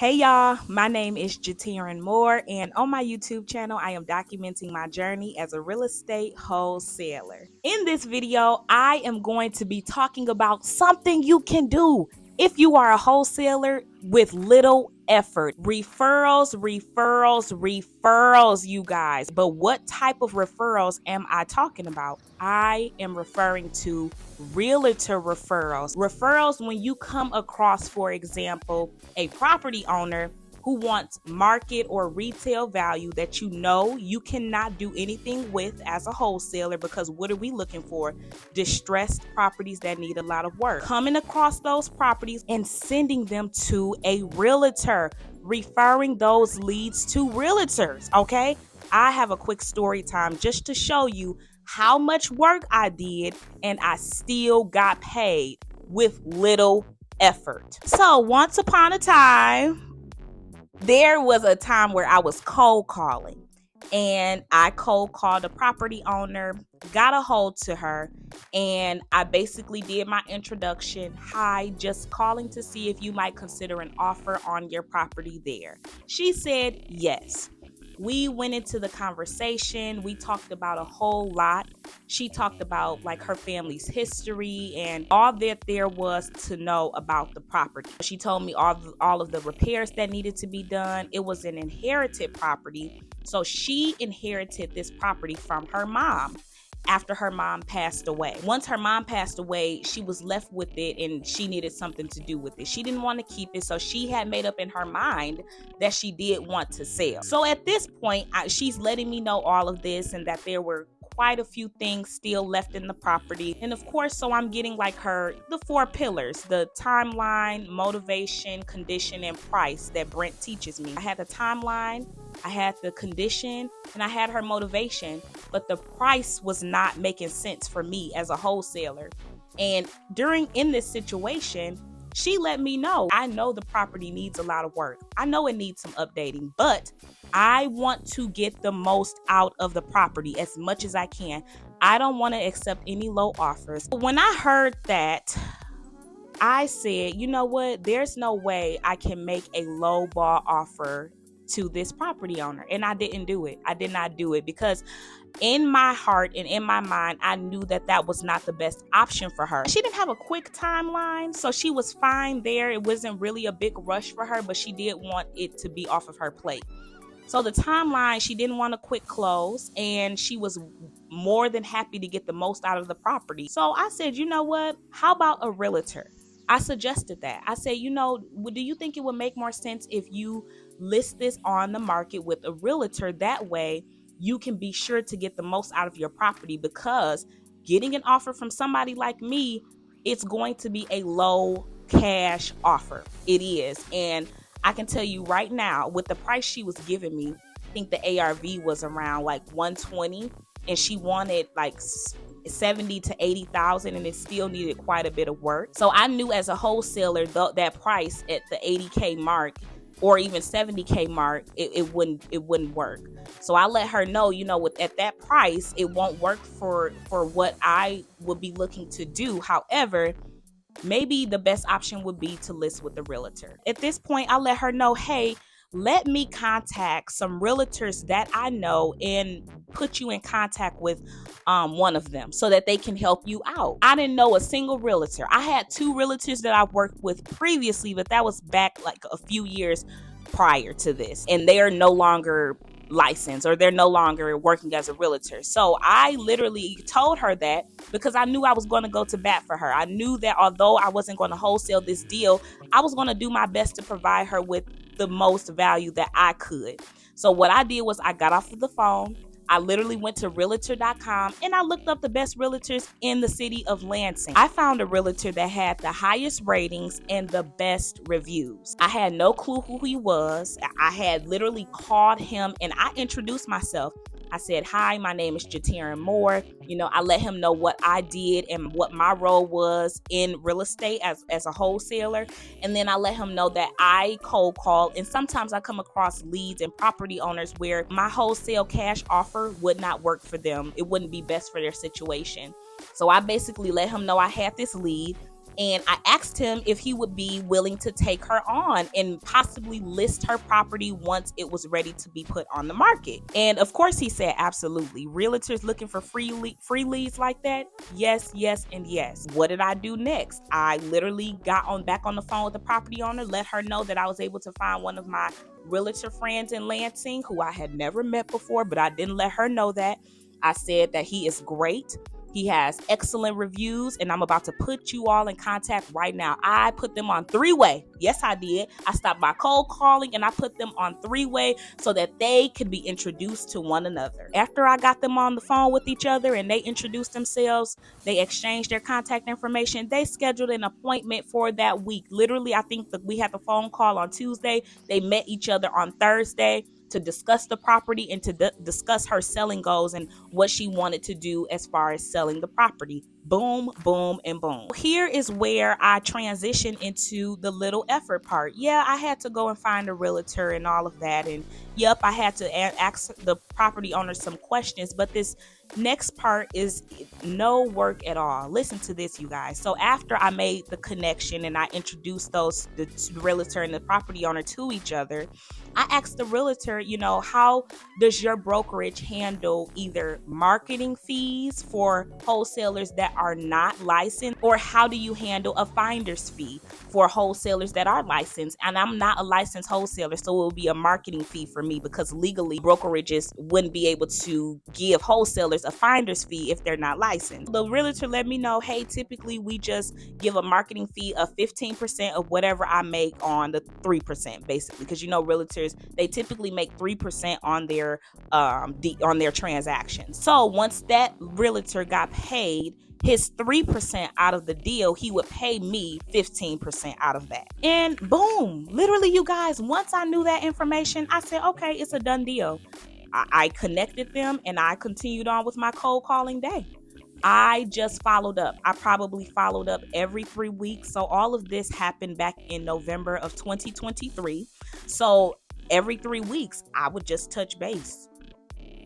Hey y'all, my name is Jatirin Moore, and on my YouTube channel, I am documenting my journey as a real estate wholesaler. In this video, I am going to be talking about something you can do if you are a wholesaler with little effort. Referrals, you guys. But what type of referrals am I talking about? I am referring to realtor referrals. Referrals when you come across, for example, a property owner who wants market or retail value that you cannot do anything with as a wholesaler, because what are we looking for? Distressed properties that need a lot of work. Coming across those properties and sending them to a realtor, referring those leads to realtors, okay? I have a quick story time just to show you how much work I did and I still got paid with little effort. So once upon a time, there was a time where I was cold calling, and I cold called a property owner, got a hold to her, and I basically did my introduction. Hi, just calling to see if you might consider an offer on your property there. She said yes. We went into the conversation. We talked about a whole lot. She talked about like her family's history and all that there was to know about the property. She told me all of the repairs that needed to be done. It was an inherited property. So she inherited this property from her mom after her mom passed away. Once her mom passed away, she was left with it and she needed something to do with it. She didn't want to keep it, so she had made up in her mind that she did want to sell. So at this point, she's letting me know all of this and that there were quite a few things still left in the property. And of course, so I'm getting like the 4 pillars: the timeline, motivation, condition, and price that Brent teaches me. I had the timeline, I had the condition, and I had her motivation, but the price was not making sense for me as a wholesaler. And in this situation, she let me know, I know the property needs a lot of work. I know it needs some updating, but I want to get the most out of the property as much as I can. I don't want to accept any low offers. When I heard that, I said, you know what? There's no way I can make a low ball offer to this property owner. And I didn't do it. I did not do it because in my heart and in my mind, I knew that was not the best option for her. She didn't have a quick timeline, so she was fine there. It wasn't really a big rush for her, but she did want it to be off of her plate. So the timeline, she didn't want a quick close, and she was more than happy to get the most out of the property. So I said, you know what? How about a realtor? I suggested that. I said, do you think it would make more sense if you list this on the market with a realtor? That way you can be sure to get the most out of your property, because getting an offer from somebody like me, it's going to be a low cash offer. It is. And I can tell you right now, with the price she was giving me, I think the ARV was around like 120, and she wanted like 70 to 80,000, and it still needed quite a bit of work. So I knew as a wholesaler, that price at the 80K mark or even 70K mark, it wouldn't work. So I let her know, at that price, it won't work for what I would be looking to do. However, maybe the best option would be to list with the realtor. At this point, I let her know, hey, let me contact some realtors that I know and put you in contact with one of them so that they can help you out. I didn't know a single realtor. I had 2 realtors that I've worked with previously, but that was back like a few years prior to this, and they are no longer licensed, or they're no longer working as a realtor. So I literally told her that because I knew I was going to go to bat for her. I knew that although I wasn't going to wholesale this deal, I was going to do my best to provide her with the most value that I could. So what I did was I got off of the phone. I literally went to realtor.com and I looked up the best realtors in the city of Lansing. I found a realtor that had the highest ratings and the best reviews. I had no clue who he was. I had literally called him and I introduced myself. I said, hi, my name is Jatirin Moore. I let him know what I did and what my role was in real estate as a wholesaler. And then I let him know that I cold call, and sometimes I come across leads and property owners where my wholesale cash offer would not work for them. It wouldn't be best for their situation. So I basically let him know I had this lead. And I asked him if he would be willing to take her on and possibly list her property once it was ready to be put on the market. And of course he said absolutely. Realtors looking for free leads like that? Yes, yes, and yes. What did I do next? I literally got back on the phone with the property owner, let her know that I was able to find one of my realtor friends in Lansing who I had never met before, but I didn't let her know that. I said that he is great. He has excellent reviews, and I'm about to put you all in contact right now. I put them on three-way. Yes, I did. I stopped by cold calling, and I put them on three-way so that they could be introduced to one another. After I got them on the phone with each other and they introduced themselves, they exchanged their contact information, they scheduled an appointment for that week. Literally, I think that we had the phone call on Tuesday. They met each other on Thursday to discuss the property and to discuss her selling goals and what she wanted to do as far as selling the property. Boom, boom, and boom. Here is where I transition into the little effort part. Yeah, I had to go and find a realtor and all of that. And yep, I had to ask the property owner some questions. But this next part is no work at all. Listen to this, you guys. So after I made the connection and I introduced the realtor and the property owner to each other, I asked the realtor, how does your brokerage handle either marketing fees for wholesalers that are not licensed, or how do you handle a finder's fee for wholesalers that are licensed? And I'm not a licensed wholesaler, so it will be a marketing fee for me because legally brokerages wouldn't be able to give wholesalers a finder's fee if they're not licensed. The realtor let me know, hey, typically we just give a marketing fee of 15% of whatever I make on the 3%, basically, because realtors, they typically make 3% on their transactions. So once that realtor got paid his 3% out of the deal, he would pay me 15% out of that. And boom, literally, you guys, once I knew that information, I said, okay, it's a done deal. I connected them and I continued on with my cold calling day. I just followed up. I probably followed up every 3 weeks. So all of this happened back in November of 2023. So every 3 weeks, I would just touch base.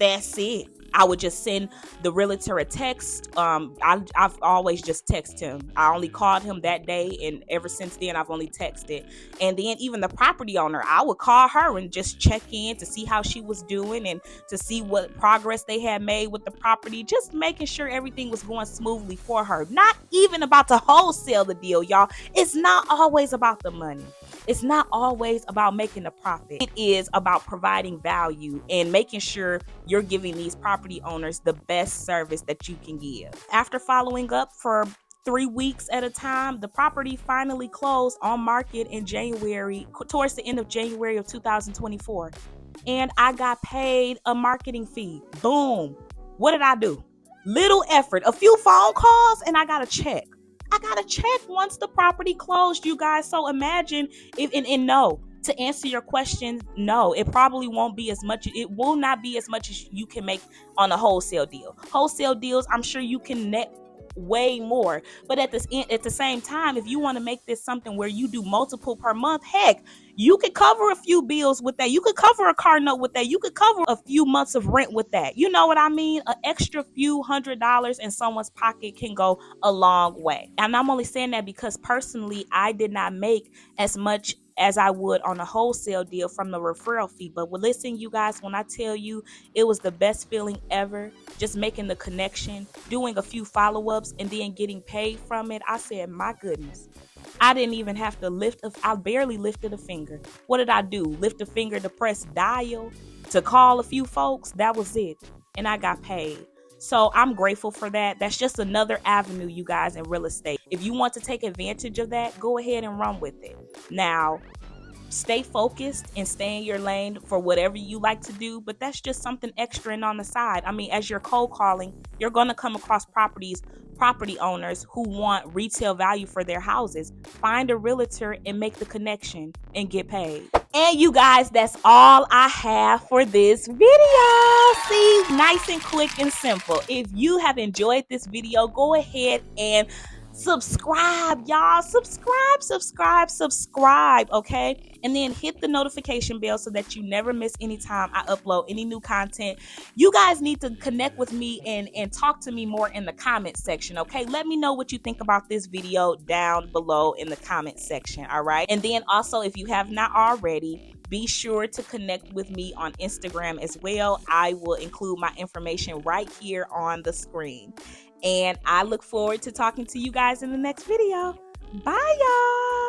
That's it. I would just send the realtor a text. I've always just texted him. I only called him that day, and ever since then, I've only texted. And then even the property owner, I would call her and just check in to see how she was doing and to see what progress they had made with the property, just making sure everything was going smoothly for her. Not even about to wholesale the deal, y'all. It's not always about the money. It's not always about making a profit. It is about providing value and making sure you're giving these property owners the best service that you can give. After following up for 3 weeks at a time, the property finally closed on market in January, towards the end of January of 2024. And I got paid a marketing fee. Boom. What did I do? Little effort, a few phone calls, and I got a check. I got a check once the property closed, you guys. So imagine if, and no, to answer your question, no, it probably won't be as much. It will not be as much as you can make on a wholesale deal. Wholesale deals, I'm sure you can net way more. But at the same time, if you want to make this something where you do multiple per month, heck, you could cover a few bills with that. You could cover a car note with that. You could cover a few months of rent with that. You know what I mean? An extra few $100s in someone's pocket can go a long way. And I'm only saying that because personally, I did not make as much as I would on a wholesale deal from the referral fee. But listen, you guys, when I tell you it was the best feeling ever, just making the connection, doing a few follow-ups, and then getting paid from it, I said, my goodness. I didn't even have to I barely lifted a finger. What did I do? Lift a finger to press dial, to call a few folks? That was it. And I got paid. So I'm grateful for that. That's just another avenue, you guys, in real estate. If you want to take advantage of that, go ahead and run with it. Now, stay focused and stay in your lane for whatever you like to do, but that's just something extra and on the side. I mean, as you're cold calling, you're going to come across property owners who want retail value for their houses. Find a realtor and make the connection and get paid. And you guys, that's all I have for this video. See, nice and quick and simple. If you have enjoyed this video, go ahead and subscribe, y'all. Subscribe, okay? And then hit the notification bell so that you never miss any time I upload any new content. You guys need to connect with me and talk to me more in the comment section, okay? Let me know what you think about this video down below in the comment section, all right? And then also, if you have not already, be sure to connect with me on Instagram as well. I will include my information right here on the screen. And I look forward to talking to you guys in the next video. Bye, y'all.